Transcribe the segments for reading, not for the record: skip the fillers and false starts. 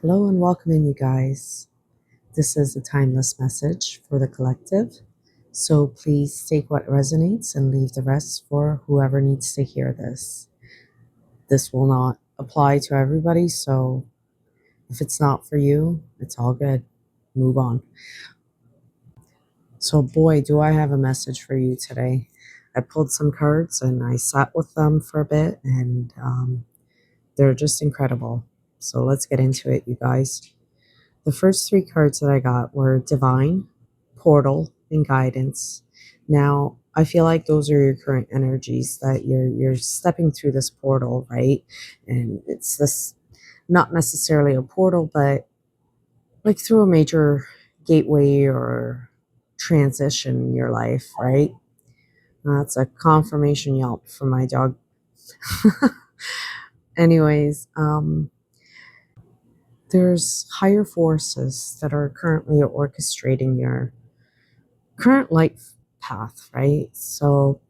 Hello and welcome in, you guys. This is a timeless message for the collective. So please take what resonates and leave the rest for whoever needs to hear this. This will not apply to everybody, so if it's not for you, it's all good. Move on. So, boy, do I have a message for you today. I pulled some cards and I sat with them for a bit, and they're just incredible. So, let's get into it, you guys. The first three cards that I got were Divine, Portal, and Guidance. Now, I feel like those are your current energies that you're stepping through this portal, right? And it's this not necessarily a portal, but like through a major gateway or transition in your life, right? That's a confirmation yelp from my dog. Anyways, there's higher forces that are currently orchestrating your current life path, right? So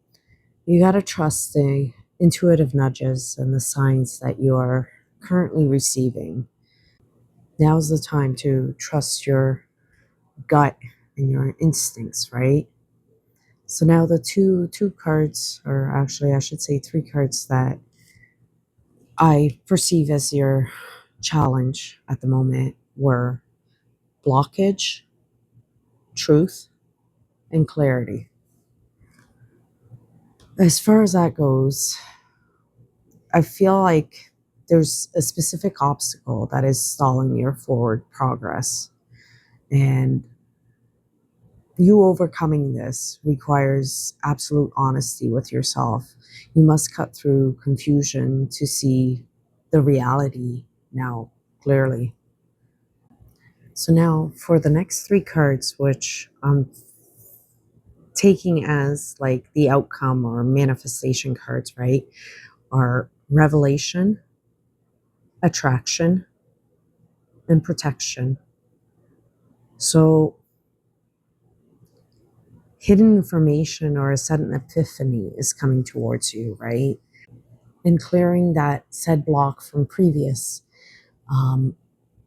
you got to trust the intuitive nudges and the signs that you are currently receiving. Now's the time to trust your gut and your instincts, right? So now the two cards, or actually I should say three cards that I perceive as your challenge at the moment were blockage, truth, and clarity. As far as that goes, I feel like there's a specific obstacle that is stalling your forward progress. And you overcoming this requires absolute honesty with yourself. You must cut through confusion to see the reality now clearly. So, now for the next three cards, which I'm taking as like the outcome or manifestation cards, right, are revelation, attraction, and protection. So, hidden information or a sudden epiphany is coming towards you, right? And clearing that said block from previous, um,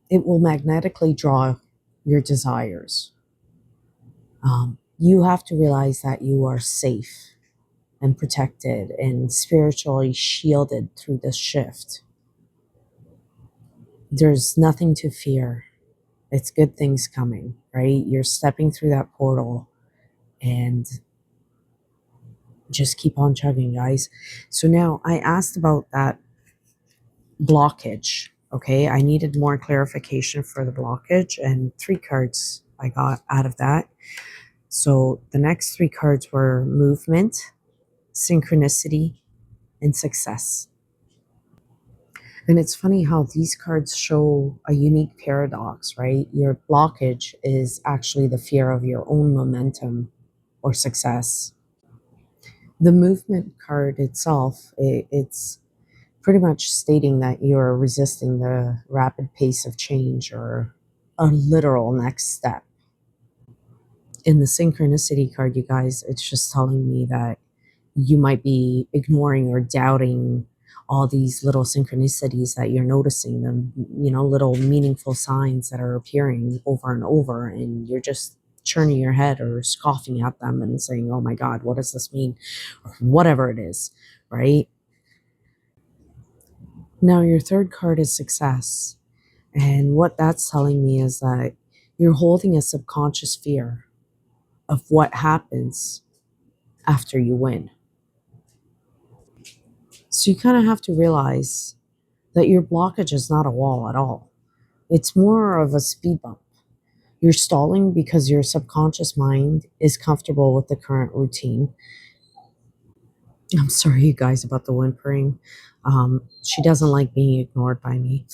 it will magnetically draw your desires. You have to realize that you are safe and protected and spiritually shielded through this shift. There's nothing to fear. It's good things coming, right? You're stepping through that portal and just keep on chugging, guys. So now I asked about that blockage. Okay, I needed more clarification for the blockage, and three cards I got out of that. So the next three cards were movement, synchronicity, and success. And it's funny how these cards show a unique paradox, right? Your blockage is actually the fear of your own momentum or success. The movement card itself, it's pretty much stating that you're resisting the rapid pace of change or a literal next step. In the synchronicity card, you guys, it's just telling me that you might be ignoring or doubting all these little synchronicities that you're noticing, them, little meaningful signs that are appearing over and over, and you're just churning your head or scoffing at them and saying, oh my God, what does this mean? Or whatever it is, right? Now, your third card is success. And what that's telling me is that you're holding a subconscious fear of what happens after you win. So you kind of have to realize that your blockage is not a wall at all. It's more of a speed bump. You're stalling because your subconscious mind is comfortable with the current routine. I'm sorry, you guys, about the whimpering. She doesn't like being ignored by me.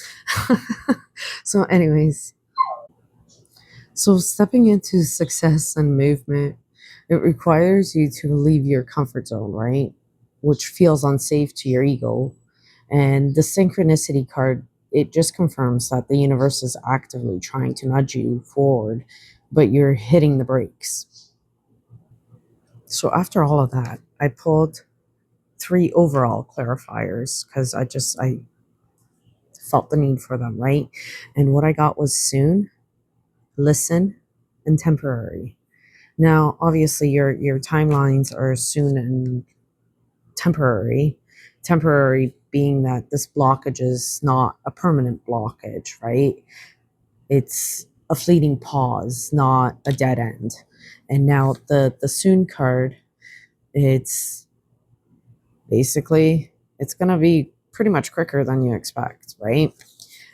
So, anyways, so stepping into success and movement, it requires you to leave your comfort zone, right? Which feels unsafe to your ego. And the synchronicity card, it just confirms that the universe is actively trying to nudge you forward, but you're hitting the brakes. So after all of that, I pulled three overall clarifiers because I felt the need for them, right? And what I got was soon, listen, and temporary. Now, obviously, your timelines are soon and temporary. Temporary being that this blockage is not a permanent blockage, right? It's a fleeting pause, not a dead end. And now the soon card, it's basically it's going to be pretty much quicker than you expect, right?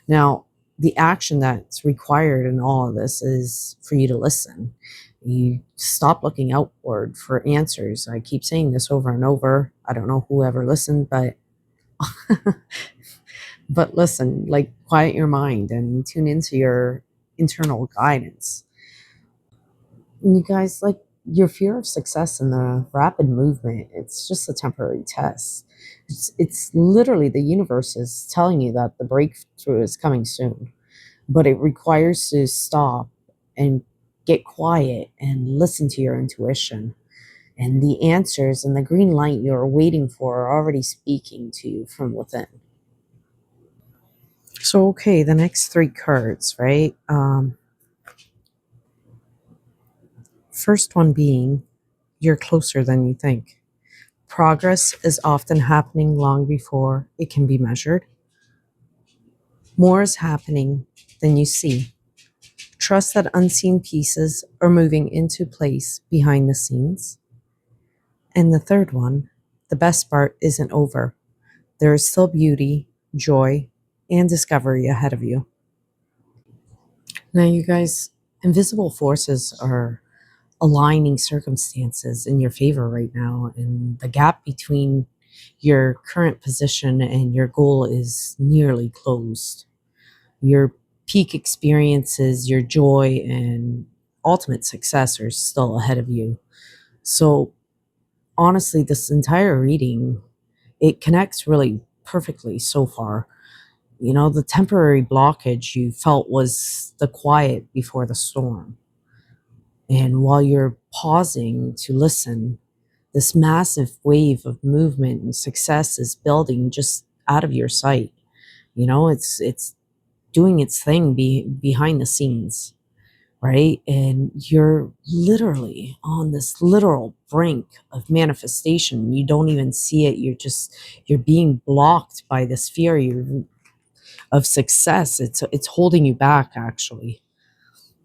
Now, the action that's required in all of this is for you to listen. You stop looking outward for answers. I keep saying this over and over. I don't know who ever listened, but but listen, like quiet your mind and tune into your internal guidance. And you guys, like your fear of success and the rapid movement, it's just a temporary test. It's literally the universe is telling you that the breakthrough is coming soon, but it requires to stop and get quiet and listen to your intuition. And the answers and the green light you're waiting for are already speaking to you from within. So, okay, the next three cards, right? First one being, you're closer than you think. Progress is often happening long before it can be measured. More is happening than you see. Trust that unseen pieces are moving into place behind the scenes. And the third one, the best part isn't over. There is still beauty, joy, and discovery ahead of you. Now, you guys, invisible forces are aligning circumstances in your favor right now, and the gap between your current position and your goal is nearly closed. Your peak experiences, your joy, and ultimate success are still ahead of you. So, honestly, this entire reading, it connects really perfectly so far. You know, the temporary blockage you felt was the quiet before the storm. And while you're pausing to listen, this massive wave of movement and success is building just out of your sight. You know, it's doing its thing behind the scenes, right? And you're literally on this literal brink of manifestation. You don't even see it. You're being blocked by this fear of success. It's holding you back, actually.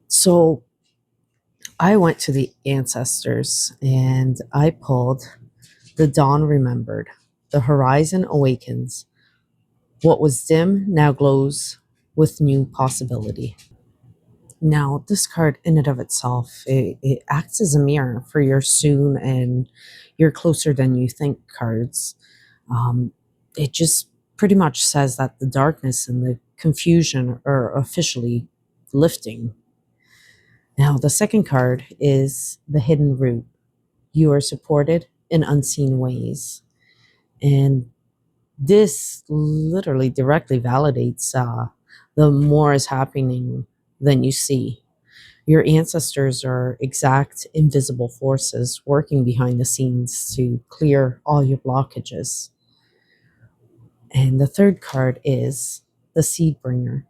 So I went to the ancestors and I pulled the dawn remembered, the horizon awakens. What was dim now glows with new possibility. Now, this card in and of itself, it acts as a mirror for your soon and your closer than you think cards. Um, it just pretty much says that the darkness and the confusion are officially lifting. Now, the second card is the hidden root. You are supported in unseen ways. And this literally directly validates the more is happening than you see. Your ancestors are exact invisible forces working behind the scenes to clear all your blockages. And the third card is the seed bringer.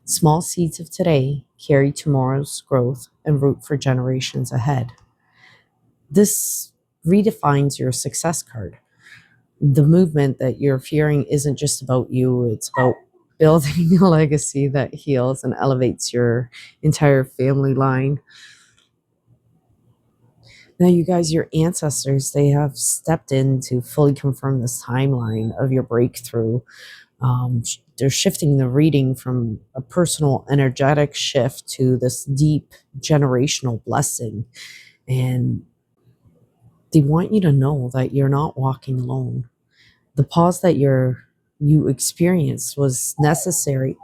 Small seeds of today carry tomorrow's growth and root for generations ahead. This redefines your success card. The movement that you're fearing isn't just about you, it's about building a legacy that heals and elevates your entire family line. Now, you guys, your ancestors, they have stepped in to fully confirm this timeline of your breakthrough. They're shifting the reading from a personal energetic shift to this deep generational blessing. And they want you to know that you're not walking alone. The pause that you experienced was necessary.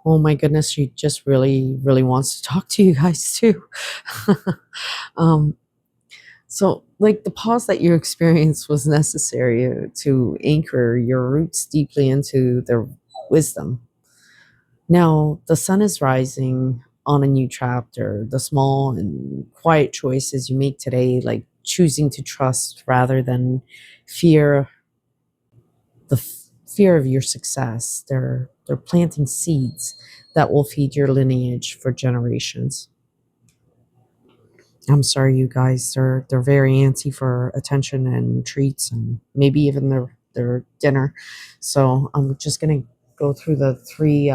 Oh my goodness, she just really wants to talk to you guys too. um, so, like the pause that you experienced was necessary to anchor your roots deeply into their wisdom. Now, the sun is rising on a new chapter. The small and quiet choices you make today, like choosing to trust rather than fear, fear of your success. They're planting seeds that will feed your lineage for generations. I'm sorry, you guys. They're very antsy for attention and treats, and maybe even their dinner. So I'm just gonna go through the three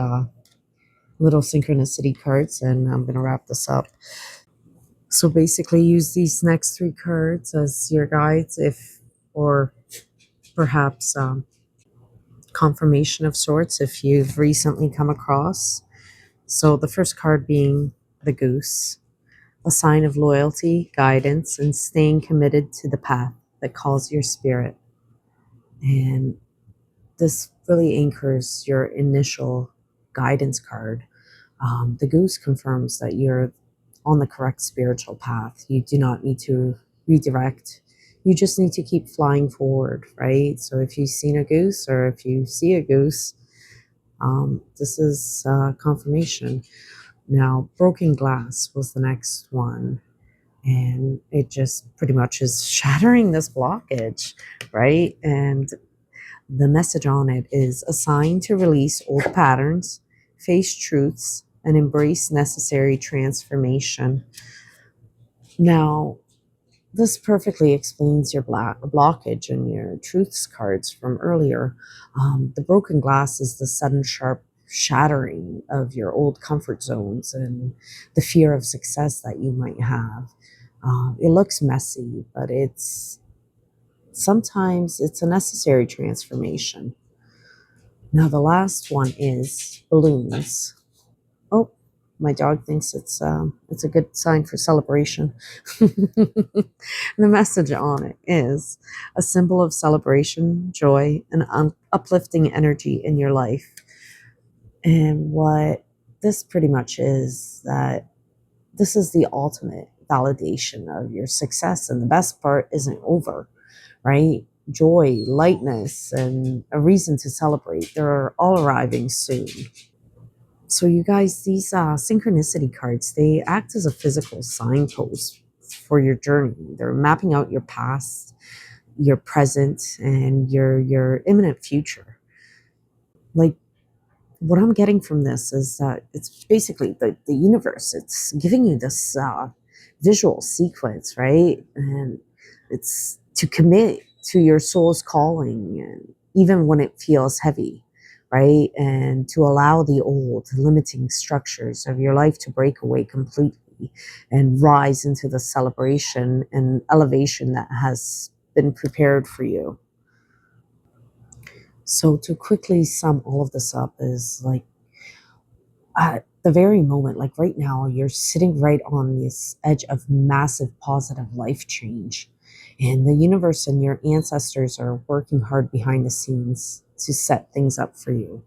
little synchronicity cards, and I'm gonna wrap this up. So basically, use these next three cards as your guides, if or perhaps confirmation of sorts if you've recently come across. So the first card being the goose, a sign of loyalty, guidance, and staying committed to the path that calls your spirit. And this really anchors your initial guidance card. The goose confirms that you're on the correct spiritual path. You do not need to redirect. You just need to keep flying forward, right? So if you've seen a goose or if you see a goose, this is confirmation. Now, broken glass was the next one. And it just pretty much is shattering this blockage, right? And the message on it is a sign to release old patterns, face truths, and embrace necessary transformation. Now, this perfectly explains your blockage and your truths cards from earlier. The broken glass is the sudden, sharp shattering of your old comfort zones and the fear of success that you might have. It looks messy, but sometimes it's a necessary transformation. Now, the last one is balloons. Oh, my dog thinks it's a good sign for celebration. The message on it is a symbol of celebration, joy, and uplifting energy in your life. And what this pretty much is that this is the ultimate validation of your success, and the best part isn't over, right? Joy, lightness, and a reason to celebrate, they're all arriving soon. So, you guys, these synchronicity cards, they act as a physical signpost for your journey. They're mapping out your past, your present, and your imminent future. Like, what I'm getting from this is that it's basically the universe. It's giving you this visual sequence, right? And it's to commit to your soul's calling, and even when it feels heavy, right? And to allow the old limiting structures of your life to break away completely and rise into the celebration and elevation that has been prepared for you. So to quickly sum all of this up is like, at the very moment, like right now, you're sitting right on this edge of massive positive life change. And the universe and your ancestors are working hard behind the scenes to set things up for you.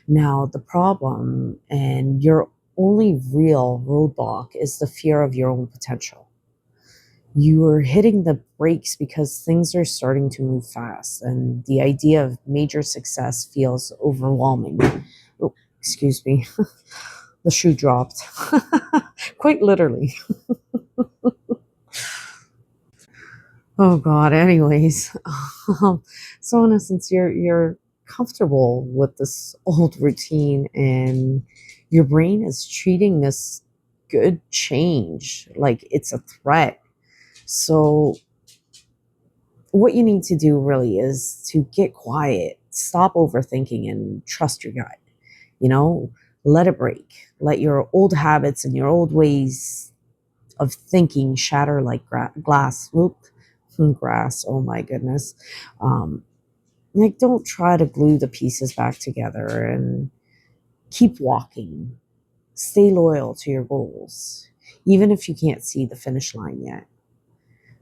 Now, the problem and your only real roadblock is the fear of your own potential. You are hitting the brakes because things are starting to move fast, and the idea of major success feels overwhelming. Oh, excuse me. The shoe dropped. Quite literally. Oh God. Anyways, so in essence, you're comfortable with this old routine, and your brain is treating this good change like it's a threat. So what you need to do really is to get quiet, stop overthinking, and trust your gut. You know, let it break. Let your old habits and your old ways of thinking shatter like glass. Whoop, grass. Oh my goodness. Um, like, don't try to glue the pieces back together, and keep walking. Stay loyal to your goals, even if you can't see the finish line yet.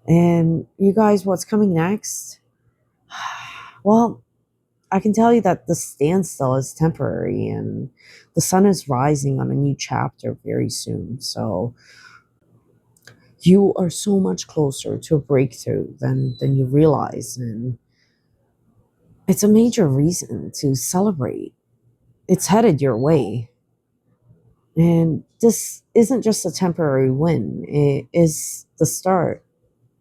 And you guys, what's coming next? Well, I can tell you that the standstill is temporary, and the sun is rising on a new chapter very soon. So you are so much closer to a breakthrough than you realize, and it's a major reason to celebrate. It's headed your way, and this isn't just a temporary win. It is the start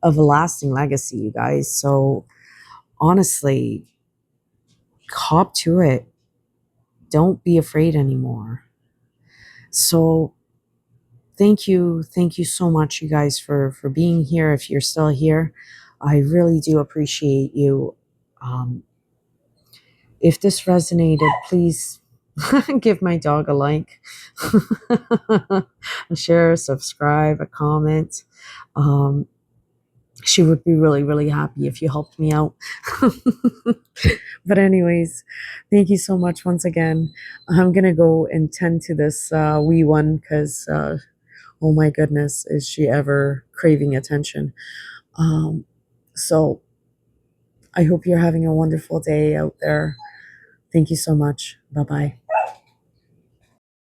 of a lasting legacy, you guys. So honestly, Cop to it. Don't be afraid anymore. So thank you so much, you guys, for being here. If you're still here, I really do appreciate you. um, if this resonated, please give my dog a like, a share, subscribe, a comment. um, she would be really really happy if you helped me out. But anyways, thank you so much once again. I'm gonna go and tend to this wee one because oh my goodness, is she ever craving attention. Um, so I hope you're having a wonderful day out there. Thank you so much. Bye bye.